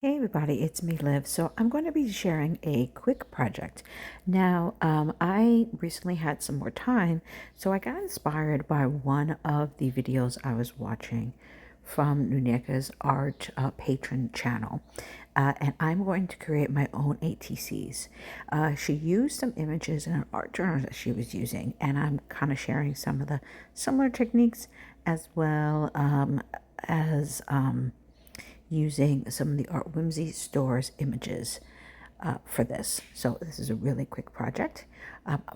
Hey everybody, it's me, Liv. So I'm going to be sharing a quick project. Now, I recently had some more time, so I got inspired by one of the videos I was watching from Nuneka's art patron channel. And I'm going to create my own ATCs. She used some images in an art journal that she was using, and I'm kind of sharing some of the similar techniques as well as using some of the Art Whimsy store's images for this. So this is a really quick project.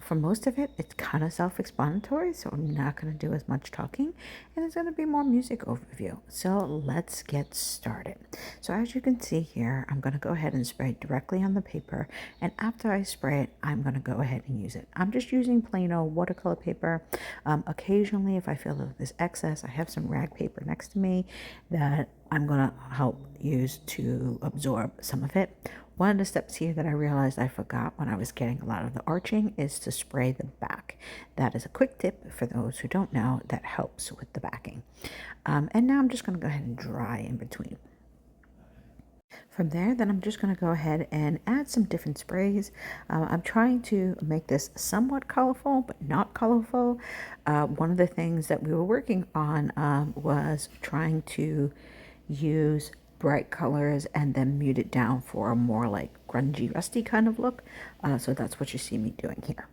For most of it, it's kind of self-explanatory, so I'm not going to do as much talking, and it's going to be more music overview. So let's get started. So as you can see here, I'm going to go ahead and spray it directly on the paper, and after I spray it, I'm going to go ahead and use it. I'm just using plain old watercolor paper. Occasionally, if I feel that there's excess, I have some rag paper next to me that I'm going to help use to absorb some of it. One of the steps here that I realized I forgot when I was getting a lot of the arching is to spray the back. That is a quick tip for those who don't know that helps with the backing. And now I'm just going to go ahead and dry in between. From there, then I'm just going to go ahead and add some different sprays. I'm trying to make this somewhat colorful, but not colorful. One of the things that we were working on was trying to use bright colors and then mute it down for a more like grungy, rusty kind of look. So that's what you see me doing here.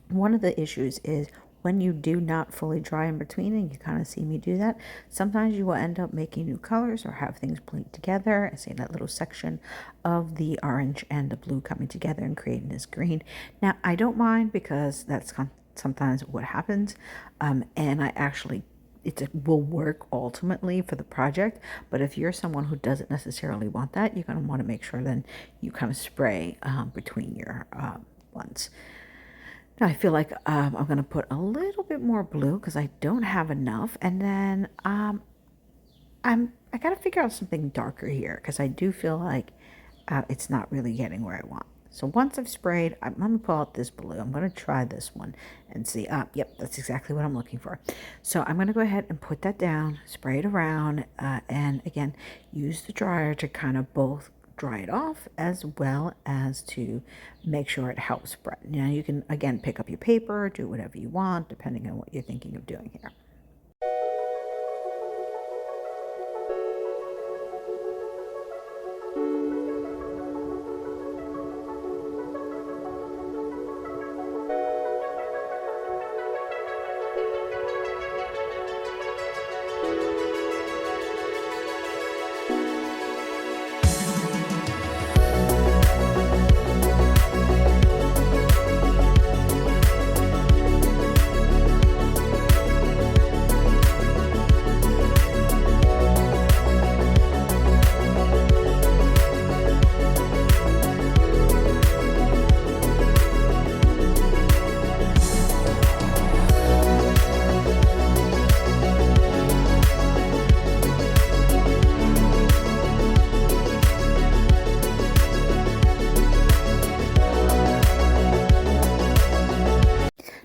One of the issues is when you do not fully dry in between, and you kind of see me do that, sometimes you will end up making new colors or have things blend together. I see that little section of the orange and the blue coming together and creating this green. Now, I don't mind because that's sometimes what happens, and I actually it will work ultimately for the project. But if you're someone who doesn't necessarily want that, you're going to want to make sure then you kind of spray between your ones. Now I feel like I'm going to put a little bit more blue because I don't have enough, and then I got to figure out something darker here because I do feel like it's not really getting where I want. So once I've sprayed, I'm going to pull out this blue. I'm going to try this one and see. Yep, that's exactly what I'm looking for. So I'm going to go ahead and put that down, spray it around, and again, use the dryer to kind of both dry it off as well as to make sure it helps spread. Now you can, again, pick up your paper, do whatever you want, depending on what you're thinking of doing here.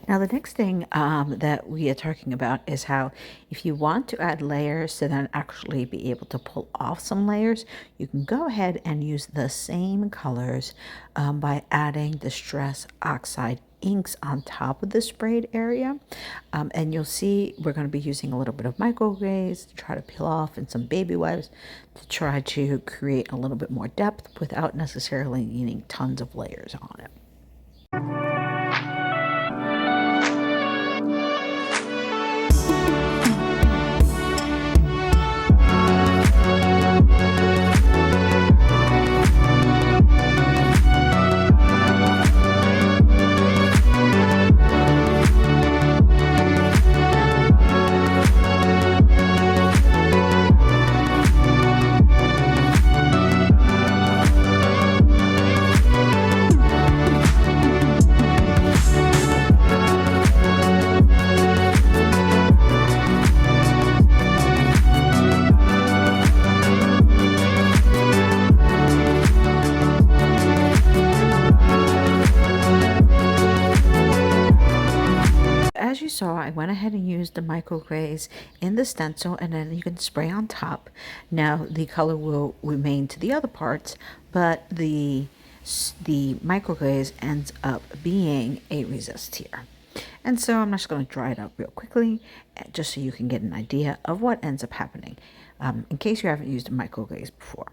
Now the next thing that we are talking about is how if you want to add layers to then actually be able to pull off some layers, you can go ahead and use the same colors by adding the Stress Oxide inks on top of the sprayed area. And you'll see we're going to be using a little bit of microglaze to try to peel off and some baby wipes to try to create a little bit more depth without necessarily needing tons of layers on it. saw, I went ahead and used the micrograys in the stencil, and then you can spray on top. Now the color will remain to the other parts, but the microglaze ends up being a resist here. And so I'm just going to dry it up real quickly, just so you can get an idea of what ends up happening, in case you haven't used a microglaze before.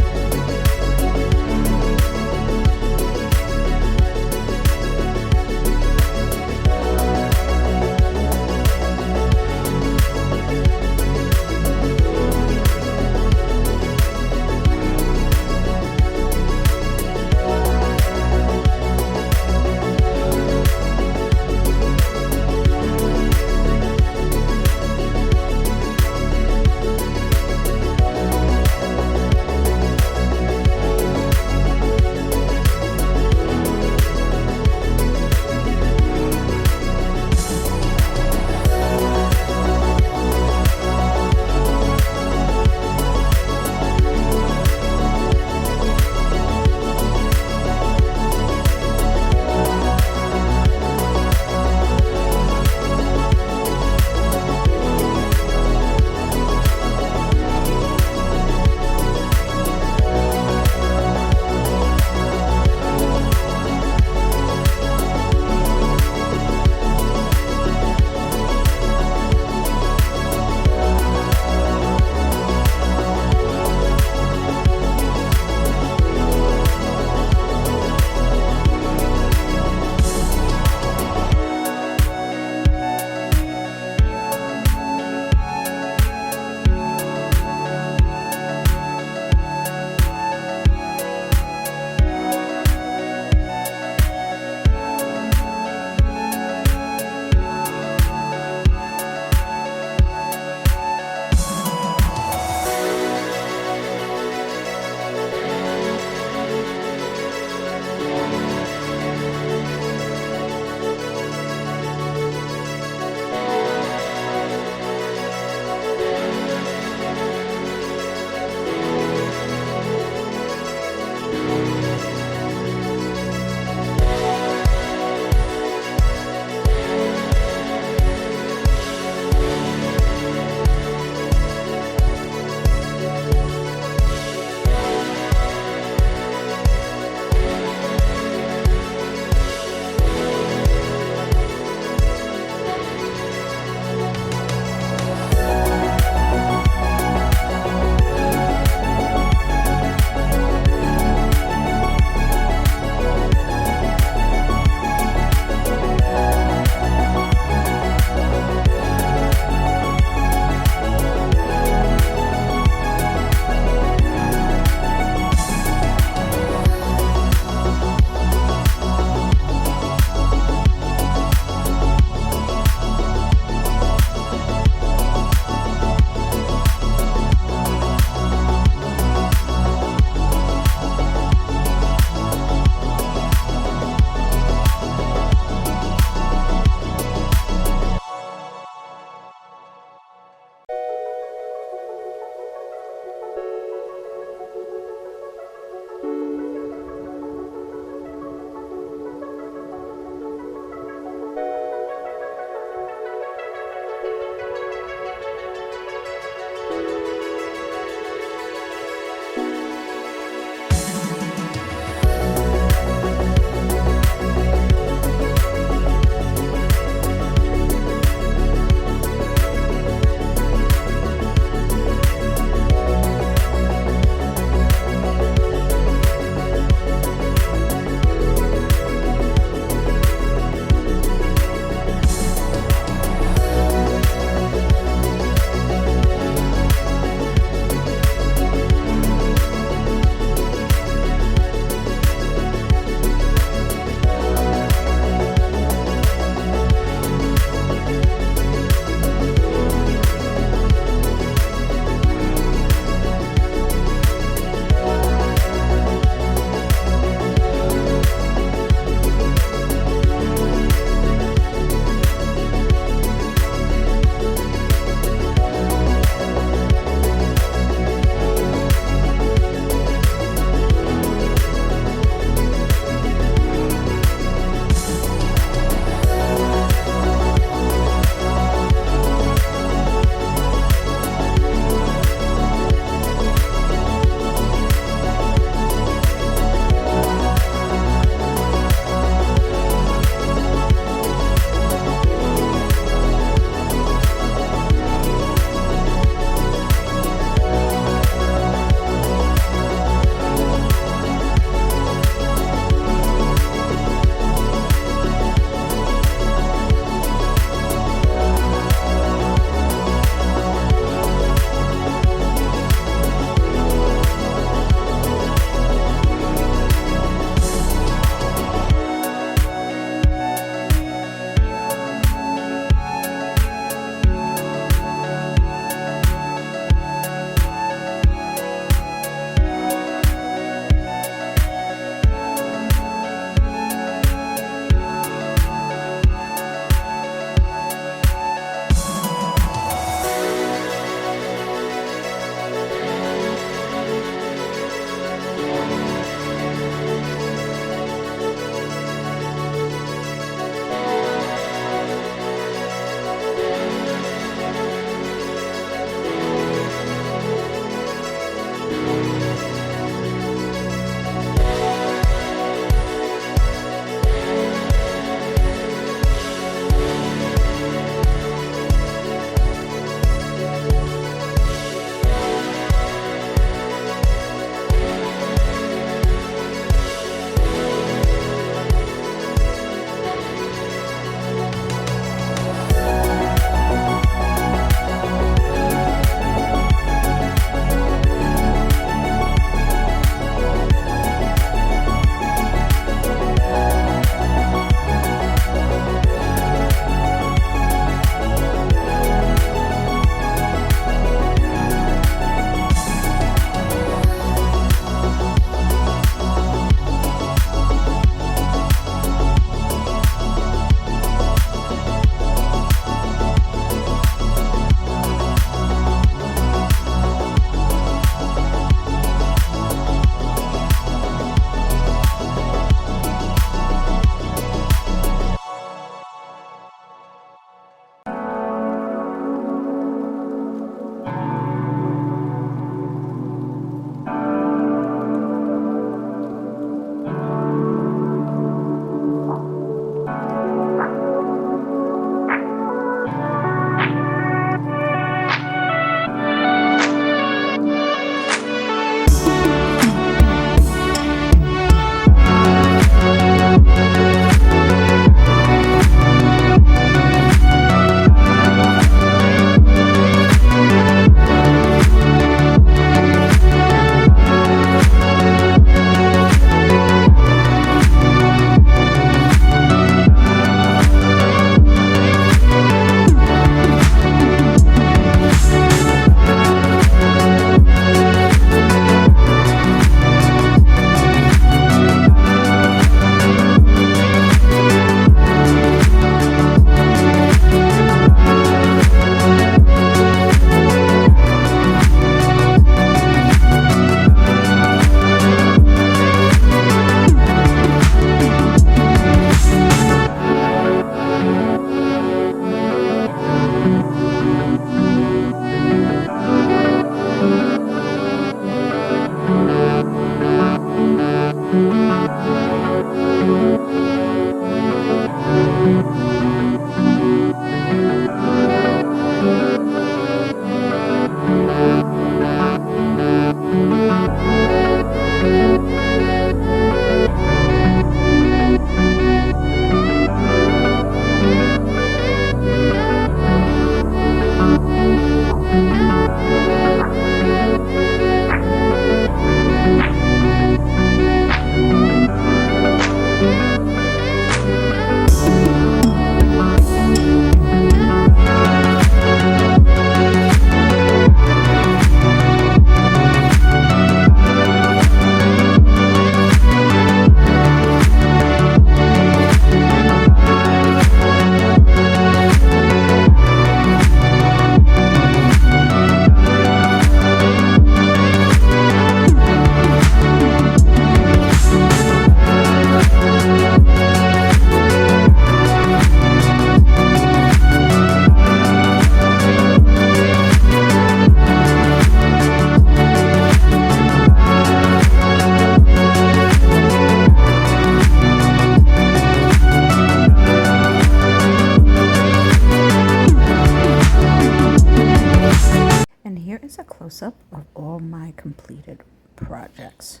close-up of all my completed projects.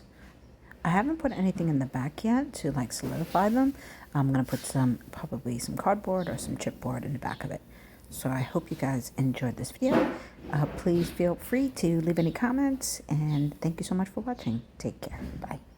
I haven't put anything in the back yet to like solidify them. I'm gonna put probably some cardboard or some chipboard in the back of it. So I hope you guys enjoyed this video. Please feel free to leave any comments, and thank you so much for watching. Take care. Bye.